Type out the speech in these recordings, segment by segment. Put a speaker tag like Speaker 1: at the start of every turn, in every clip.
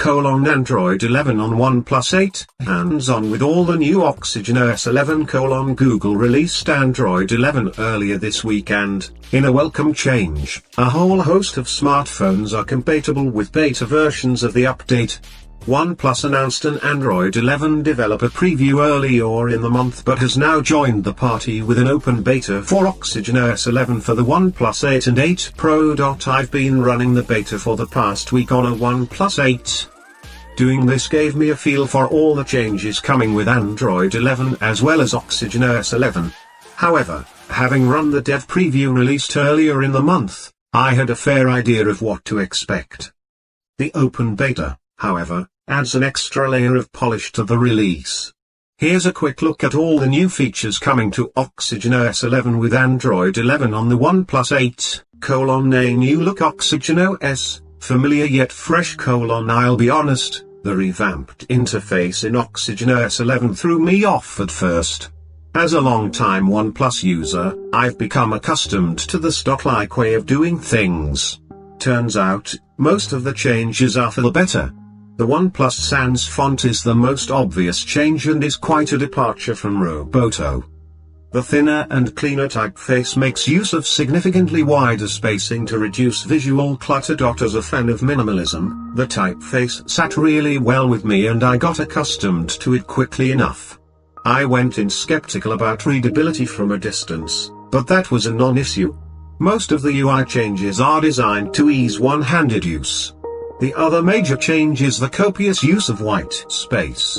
Speaker 1: Android 11 on OnePlus 8, hands-on with all the new Oxygen OS 11 : Google released Android 11 earlier this week and, in a welcome change, a whole host of smartphones are compatible with beta versions of the update. OnePlus announced an Android 11 developer preview earlier in the month but has now joined the party with an open beta for Oxygen OS 11 for the OnePlus 8 and 8 Pro. I've been running the beta for the past week on a OnePlus 8. Doing this gave me a feel for all the changes coming with Android 11 as well as Oxygen OS 11. However, having run the dev preview released earlier in the month, I had a fair idea of what to expect. The open beta, however, adds an extra layer of polish to the release. Here's a quick look at all the new features coming to Oxygen OS 11 with Android 11 on the OnePlus 8, a new look Oxygen OS, familiar yet fresh : I'll be honest, the revamped interface in Oxygen OS 11 threw me off at first. As a long-time OnePlus user, I've become accustomed to the stock-like way of doing things. Turns out, most of the changes are for the better. The OnePlus Sans font is the most obvious change and is quite a departure from Roboto. The thinner and cleaner typeface makes use of significantly wider spacing to reduce visual clutter. As a fan of minimalism, the typeface sat really well with me and I got accustomed to it quickly enough. I went in skeptical about readability from a distance, but that was a non-issue. Most of the UI changes are designed to ease one-handed use. The other major change is the copious use of white space.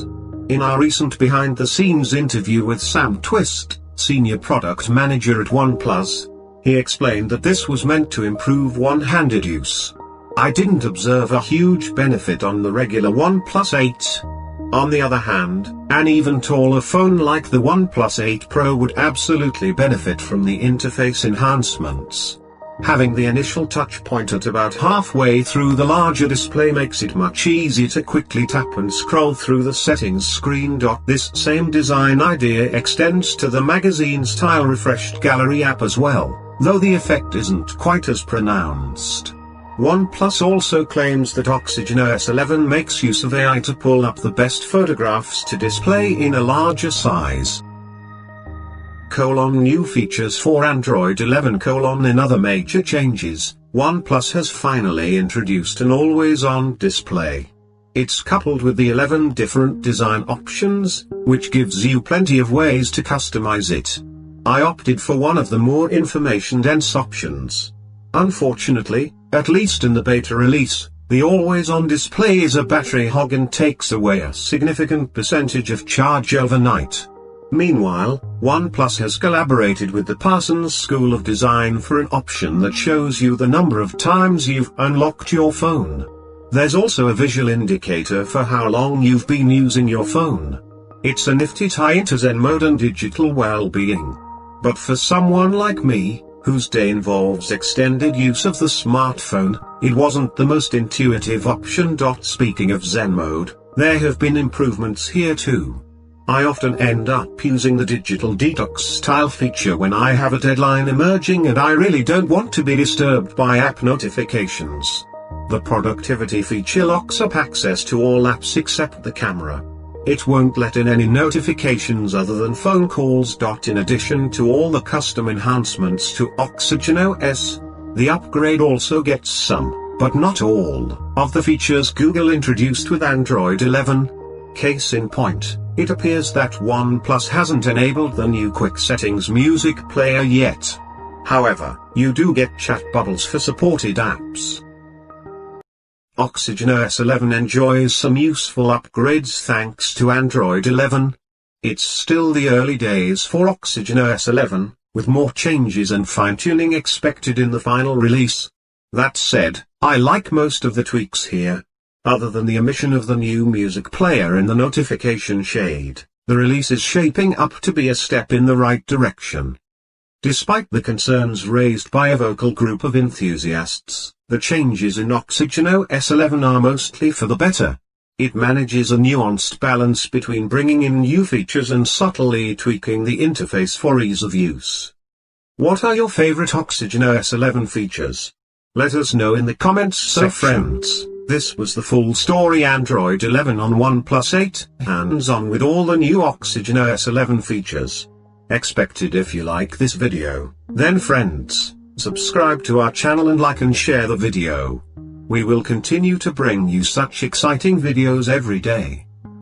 Speaker 1: In our recent behind-the-scenes interview with Sam Twist, Senior Product Manager at OnePlus, he explained that this was meant to improve one-handed use. I didn't observe a huge benefit on the regular OnePlus 8. On the other hand, an even taller phone like the OnePlus 8 Pro would absolutely benefit from the interface enhancements. Having the initial touch point at about halfway through the larger display makes it much easier to quickly tap and scroll through the settings screen. This same design idea extends to the magazine-style refreshed gallery app as well, though the effect isn't quite as pronounced. OnePlus also claims that Oxygen OS 11 makes use of AI to pull up the best photographs to display in a larger size. New features for Android 11 : In other major changes, OnePlus has finally introduced an always-on display. It's coupled with the 11 different design options, which gives you plenty of ways to customize it. I opted for one of the more information-dense options. Unfortunately, at least in the beta release, the always-on display is a battery hog and takes away a significant percentage of charge overnight. Meanwhile, OnePlus has collaborated with the Parsons School of Design for an option that shows you the number of times you've unlocked your phone. There's also a visual indicator for how long you've been using your phone. It's a nifty tie into Zen mode and digital well-being. But for someone like me, whose day involves extended use of the smartphone, it wasn't the most intuitive option. Speaking of Zen mode, there have been improvements here too. I often end up using the digital detox style feature when I have a deadline emerging and I really don't want to be disturbed by app notifications. The productivity feature locks up access to all apps except the camera. It won't let in any notifications other than phone calls. In addition to all the custom enhancements to Oxygen OS, the upgrade also gets some, but not all, of the features Google introduced with Android 11. Case in point, it appears that OnePlus hasn't enabled the new Quick Settings music player yet. However, you do get chat bubbles for supported apps. Oxygen OS 11 enjoys some useful upgrades thanks to Android 11. It's still the early days for Oxygen OS 11, with more changes and fine-tuning expected in the final release. That said, I like most of the tweaks here. Other than the omission of the new music player in the notification shade, the release is shaping up to be a step in the right direction. Despite the concerns raised by a vocal group of enthusiasts, the changes in Oxygen OS 11 are mostly for the better. It manages a nuanced balance between bringing in new features and subtly tweaking the interface for ease of use. What are your favorite Oxygen OS 11 features? Let us know in the comments section. So friends, This was the full story Android 11 on OnePlus 8, hands-on with all the new Oxygen OS 11 features. Expected. If you like this video, then friends, subscribe to our channel and like and share the video. We will continue to bring you such exciting videos every day.